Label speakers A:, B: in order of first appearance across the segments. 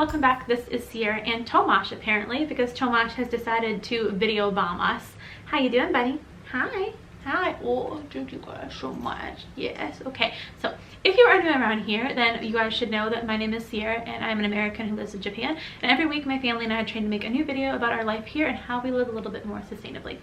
A: welcome back. This is Sierra and Tomash apparently, because Tomash has decided to video bomb us. How you doing, buddy? Hi. Hi. Oh, thank you guys so much. Yes. Okay. So if you are new around here, then you guys should know that my name is Sierra and I'm an American who lives in Japan. And every week my family and I are trying to make a new video about our life here and how we live a little bit more sustainably.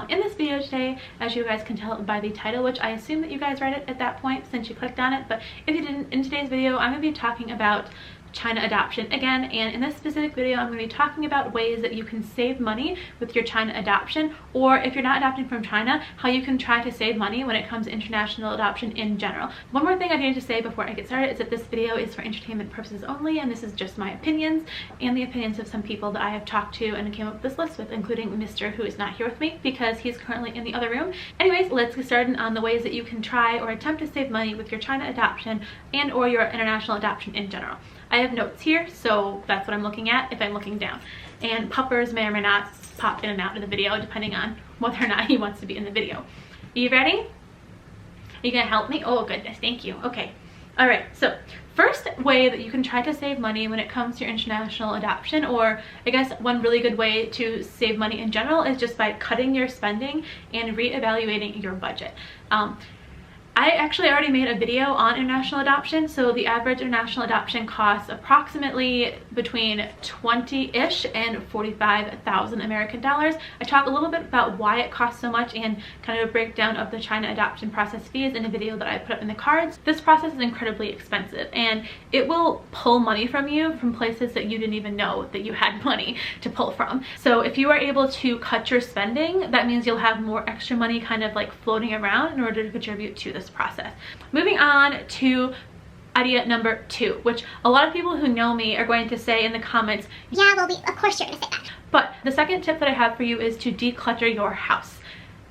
A: In this video today, as you guys can tell by the title, which I assume that you guys read it at that point since you clicked on it, but if you didn't, in today's video I'm going to be talking about China adoption again, and in this specific video I'm going to be talking about ways that you can save money with your China adoption, or if you're not adopting from China, how you can try to save money when it comes to international adoption in general. One more thing I need to say before I get started is that this video is for entertainment purposes only, and this is just my opinions and the opinions of some people that I have talked to and came up with this list with, including Mr. who is not here with me because he's currently in the other room. Anyways, let's get started on the ways that you can try or attempt to save money with your China adoption and or your international adoption in general. I have notes here, so that's what I'm looking at if I'm looking down. And puppers may or may not pop in and out of the video depending on whether or not he wants to be in the video. Are you ready? Are you gonna help me? Oh goodness, thank you. Okay. Alright, so first way that you can try to save money when it comes to your international adoption, or I guess one really good way to save money in general, is just by cutting your spending and reevaluating your budget. I actually already made a video on international adoption. So the average international adoption costs approximately between 20-ish and 45,000 American dollars. I talk a little bit about why it costs so much and kind of a breakdown of the China adoption process fees in a video that I put up in the cards. This process is incredibly expensive and it will pull money from you from places that you didn't even know that you had money to pull from. So if you are able to cut your spending, that means you'll have more extra money kind of like floating around in order to contribute to this process. Moving on to idea number 2, which a lot of people who know me are going to say in the comments,
B: yeah, well, of course you're gonna say that.
A: But the second tip that I have for you is to declutter your house.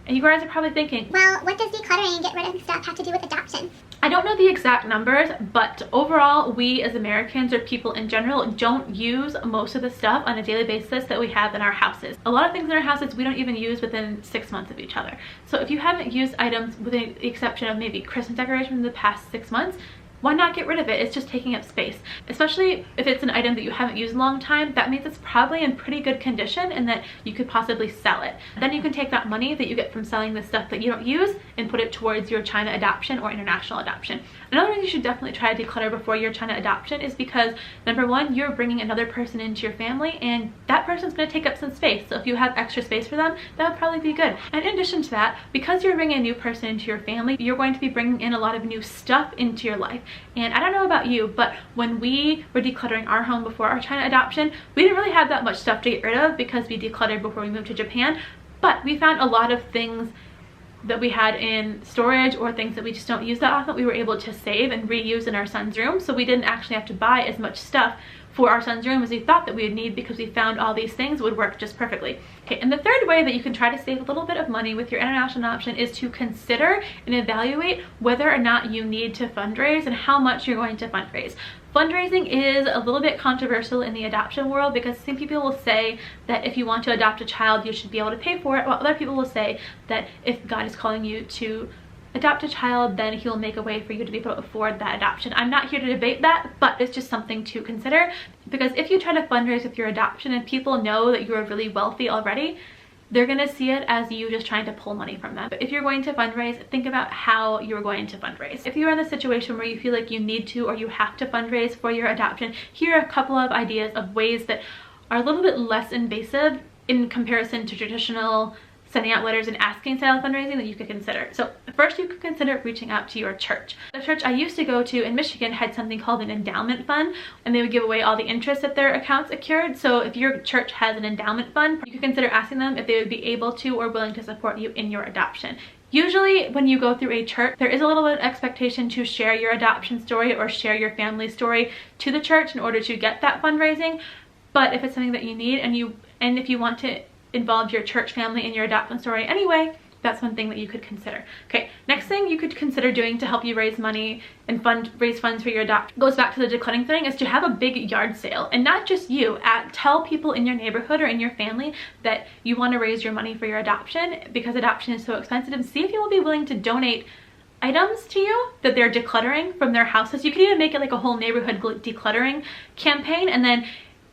A: And you guys are probably thinking,
B: well, what does decluttering and get rid of stuff have to do with adoption?
A: I don't know the exact numbers, but overall, we as Americans or people in general don't use most of the stuff on a daily basis that we have in our houses. A lot of things in our houses we don't even use within 6 months of each other. So if you haven't used items with the exception of maybe Christmas decorations in the past 6 months, why not get rid of it? It's just taking up space. Especially if it's an item that you haven't used in a long time, that means it's probably in pretty good condition and that you could possibly sell it. Then you can take that money that you get from selling the stuff that you don't use and put it towards your China adoption or international adoption. Another reason you should definitely try to declutter before your China adoption is because, number one, you're bringing another person into your family and that person's going to take up some space. So if you have extra space for them, that would probably be good. And in addition to that, because you're bringing a new person into your family, you're going to be bringing in a lot of new stuff into your life. And I don't know about you, but when we were decluttering our home before our China adoption, we didn't really have that much stuff to get rid of because we decluttered before we moved to Japan. But we found a lot of things that we had in storage or things that we just don't use that often we were able to save and reuse in our son's room. So we didn't actually have to buy as much stuff for our son's room as we thought that we would need because we found all these things would work just perfectly. Okay, and the third way that you can try to save a little bit of money with your international adoption is to consider and evaluate whether or not you need to fundraise and how much you're going to fundraise. Fundraising is a little bit controversial in the adoption world because some people will say that if you want to adopt a child, you should be able to pay for it, while other people will say that if God is calling you to adopt a child, then he'll make a way for you to be able to afford that adoption. I'm not here to debate that, but it's just something to consider, because if you try to fundraise with your adoption and people know that you're really wealthy already, they're going to see it as you just trying to pull money from them. But if you're going to fundraise, think about how you're going to fundraise. If you're in a situation where you feel like you need to or you have to fundraise for your adoption, here are a couple of ideas of ways that are a little bit less invasive in comparison to traditional sending out letters and asking style fundraising that you could consider. So first, you could consider reaching out to your church. The church I used to go to in Michigan had something called an endowment fund, and they would give away all the interest that their accounts accrued. So if your church has an endowment fund, you could consider asking them if they would be able to or willing to support you in your adoption. Usually when you go through a church, there is a little bit of expectation to share your adoption story or share your family story to the church in order to get that fundraising. But if it's something that you need and if you want to involve your church family in your adoption story anyway, that's one thing that you could consider. Okay, next thing you could consider doing to help you raise money and raise funds for your adoption goes back to the decluttering thing, is to have a big yard sale. And not just you, tell people in your neighborhood or in your family that you want to raise your money for your adoption because adoption is so expensive, and see if you will be willing to donate items to you that they're decluttering from their houses. You could even make it like a whole neighborhood decluttering campaign, and then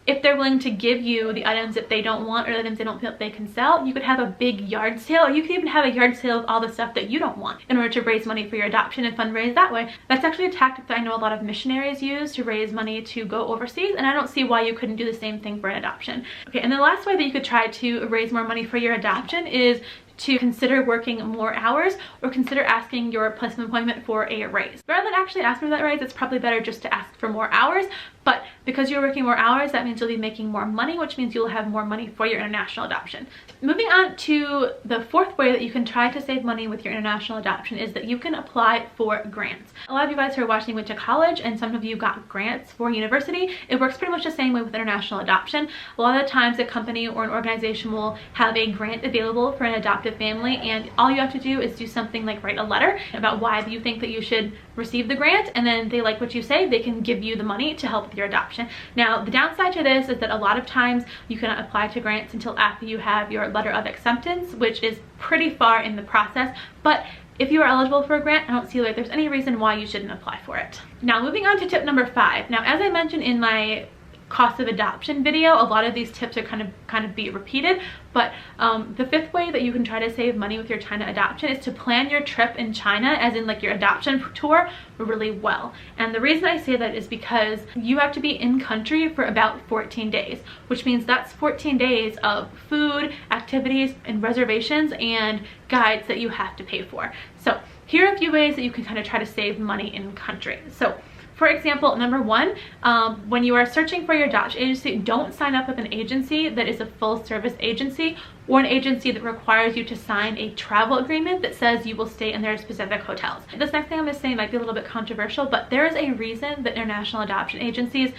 A: if they're willing to give you the items that they don't want or the items they don't feel that they can sell, you could have a big yard sale, or you could even have a yard sale with all the stuff that you don't want in order to raise money for your adoption and fundraise that way. That's actually a tactic that I know a lot of missionaries use to raise money to go overseas, and I don't see why you couldn't do the same thing for an adoption. Okay, and the last way that you could try to raise more money for your adoption is to consider working more hours, or consider asking your place of employment for a raise. Rather than actually ask for that raise, it's probably better just to ask for more hours. But because you're working more hours, that means you'll be making more money, which means you'll have more money for your international adoption. Moving on to the fourth way that you can try to save money with your international adoption is that you can apply for grants. A lot of you guys who are watching went to college, and some of you got grants for university. It works pretty much the same way with international adoption. A lot of the times a company or an organization will have a grant available for an adoptive family, and all you have to do is do something like write a letter about why you think that you should receive the grant, and then they like what you say, they can give you the money to help with your adoption. Now, the downside to this is that a lot of times you cannot apply to grants until after you have your letter of acceptance, which is pretty far in the process. But if you are eligible for a grant, I don't see like there's any reason why you shouldn't apply for it. Now, moving on to tip number 5. Now, as I mentioned in my cost of adoption video, a lot of these tips are kind of be repeated, but the 5th way that you can try to save money with your China adoption is to plan your trip in China, as in like your adoption tour, really well. And the reason I say that is because you have to be in country for about 14 days, which means that's 14 days of food, activities, and reservations and guides that you have to pay for. So here are a few ways that you can kind of try to save money in country. So for example, number 1, when you are searching for your adoption agency, don't sign up with an agency that is a full service agency, or an agency that requires you to sign a travel agreement that says you will stay in their specific hotels. This next thing I'm going to say might be a little bit controversial, but there is a reason that international adoption agencies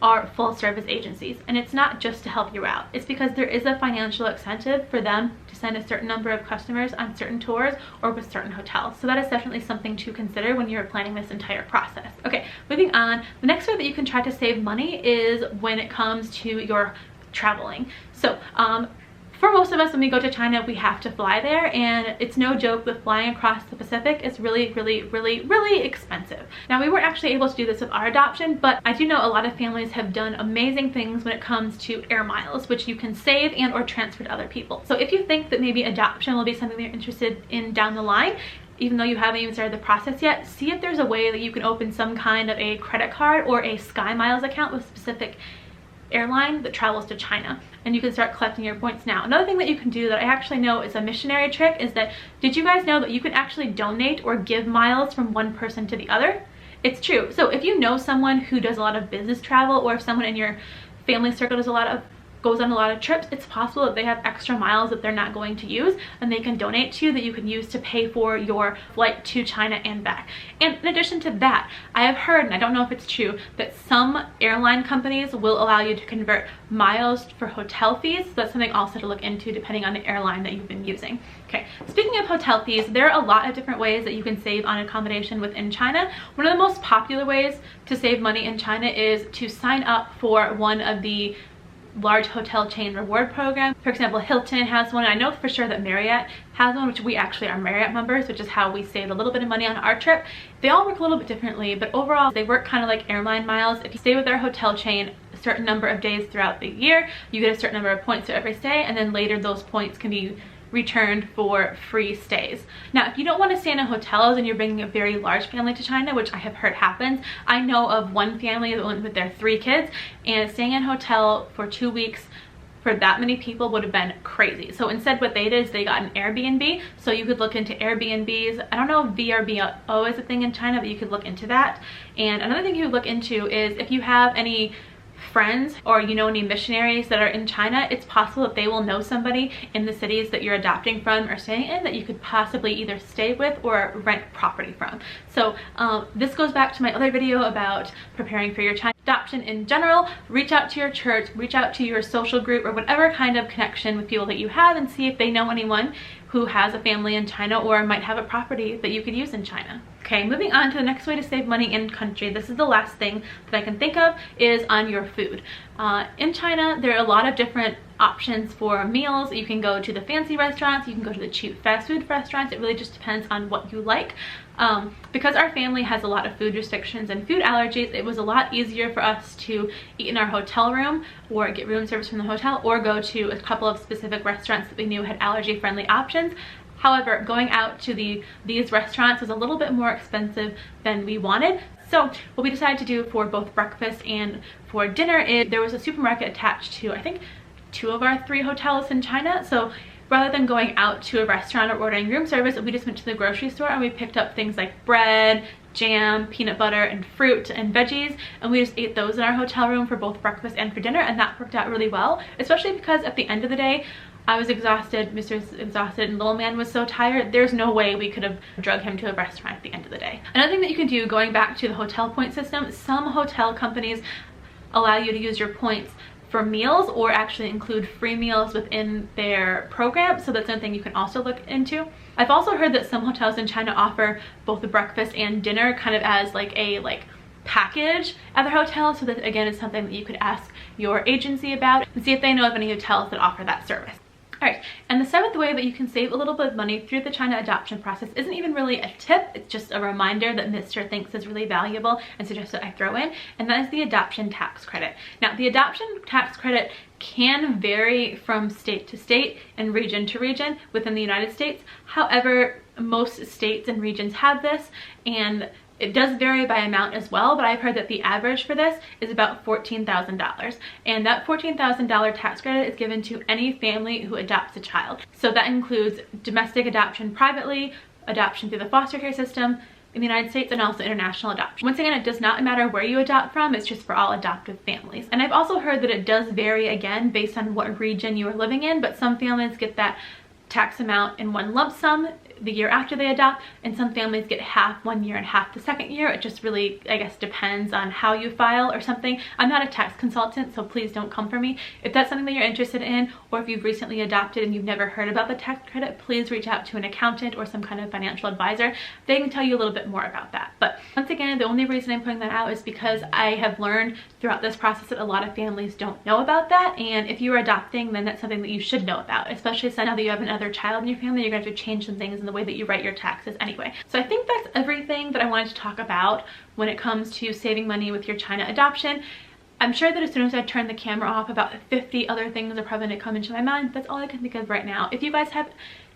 A: are full service agencies, and it's not just to help you out. It's because there is a financial incentive for them to send a certain number of customers on certain tours or with certain hotels. So that is definitely something to consider when you're planning this entire process. Okay, moving on. The next way that you can try to save money is when it comes to your traveling. So for most of us, when we go to China, we have to fly there, and it's no joke that flying across the Pacific is really expensive. Now, we weren't actually able to do this with our adoption, but I do know a lot of families have done amazing things when it comes to air miles, which you can save and or transfer to other people. So if you think that maybe adoption will be something that you're interested in down the line, even though you haven't even started the process yet, see if there's a way that you can open some kind of a credit card or a Sky Miles account with specific airline that travels to China, and you can start collecting your points now. Another thing that you can do that I actually know is a missionary trick is that, did you guys know that you can actually donate or give miles from one person to the other? It's true. So if you know someone who does a lot of business travel, or if someone in your family circle goes on a lot of trips, it's possible that they have extra miles that they're not going to use, and they can donate to you that you can use to pay for your flight to China and back. And in addition to that, I have heard, and I don't know if it's true, that some airline companies will allow you to convert miles for hotel fees. So that's something also to look into depending on the airline that you've been using. Okay, speaking of hotel fees, there are a lot of different ways that you can save on accommodation within China. One of the most popular ways to save money in China is to sign up for one of the large hotel chain reward program. For example, Hilton has one. I know for sure that Marriott has one, which we actually are Marriott members, which is how we saved a little bit of money on our trip. They all work a little bit differently, but overall they work kind of like airline miles. If you stay with their hotel chain a certain number of days throughout the year, you get a certain number of points for every stay, and then later those points can be returned for free stays. Now, if you don't want to stay in a hotel and you're bringing a very large family to China, which I have heard happens, I know of one family that went with their 3 kids, and staying in a hotel for 2 weeks for that many people would have been crazy. So instead what they did is they got an Airbnb. So you could look into Airbnbs. I don't know if VRBO is a thing in China, but you could look into that. And another thing you would look into is if you have any friends or you know any missionaries that are in China, it's possible that they will know somebody in the cities that you're adopting from or staying in that you could possibly either stay with or rent property from. So this goes back to my other video about preparing for your China adoption in general. Reach out to your church, reach out to your social group or whatever kind of connection with people that you have, and see if they know anyone who has a family in China or might have a property that you could use in China. Okay, moving on to the next way to save money in country. This is the last thing that I can think of, is on your food. In China, there are a lot of different options for meals. You can go to the fancy restaurants, you can go to the cheap fast food restaurants. It really just depends on what you like. Because our family has a lot of food restrictions and food allergies, it was a lot easier for us to eat in our hotel room or get room service from the hotel or go to a couple of specific restaurants that we knew had allergy friendly options. However, going out to these restaurants was a little bit more expensive than we wanted. So what we decided to do for both breakfast and for dinner is there was a supermarket attached to, I think, 2 of our 3 hotels in China. So rather than going out to a restaurant or ordering room service, we just went to the grocery store and we picked up things like bread, jam, peanut butter, and fruit and veggies, and we just ate those in our hotel room for both breakfast and for dinner, and that worked out really well, especially because at the end of the day, I was exhausted, Mr.'s exhausted, and little man was so tired. There's no way we could have drug him to a restaurant at the end of the day. Another thing that you can do, going back to the hotel point system, some hotel companies allow you to use your points for meals or actually include free meals within their program, so that's something you can also look into. I've also heard that some hotels in China offer both the breakfast and dinner kind of as like a package at their hotel, so that again is something that you could ask your agency about and see if they know of any hotels that offer that service. Alright, and the 7th way that you can save a little bit of money through the China adoption process isn't even really a tip, it's just a reminder that Mr. thinks is really valuable and suggests that I throw in, and that is the adoption tax credit. Now, the adoption tax credit can vary from state to state and region to region within the United States. However, most states and regions have this, and it does vary by amount as well, but I've heard that the average for this is about $14,000. And that $14,000 tax credit is given to any family who adopts a child. So that includes domestic adoption privately, adoption through the foster care system in the United States, and also international adoption. Once again, it does not matter where you adopt from, it's just for all adoptive families. And I've also heard that it does vary again based on what region you are living in, but some families get that tax amount in one lump sum the year after they adopt, and some families get half 1 year and half the second year. It just really, I guess, depends on how you file or something. I'm not a tax consultant, so please don't come for me. If that's something that you're interested in, or if you've recently adopted and you've never heard about the tax credit, please reach out to an accountant or some kind of financial advisor. They can tell you a little bit more about that. But once again, the only reason I'm putting that out is because I have learned throughout this process that a lot of families don't know about that, and if you are adopting, then that's something that you should know about, especially since now that you have another child in your family, you're going to have to change some things in the way that you write your taxes anyway. So I think that's everything that I wanted to talk about when it comes to saving money with your China adoption. I'm sure that as soon as I turn the camera off, about 50 other things are probably going to come into my mind. That's all I can think of right now. If you guys have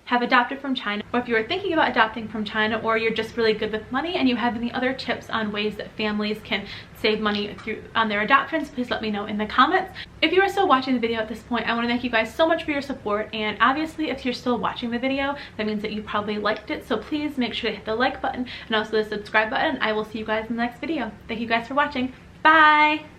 A: adopted from China, or if you are thinking about adopting from China, or you're just really good with money and you have any other tips on ways that families can save money on their adoptions, please let me know in the comments. If you are still watching the video at this point, I want to thank you guys so much for your support, and obviously if you're still watching the video, that means that you probably liked it, so please make sure to hit the like button and also the subscribe button. I will see you guys in the next video. Thank you guys for watching. Bye!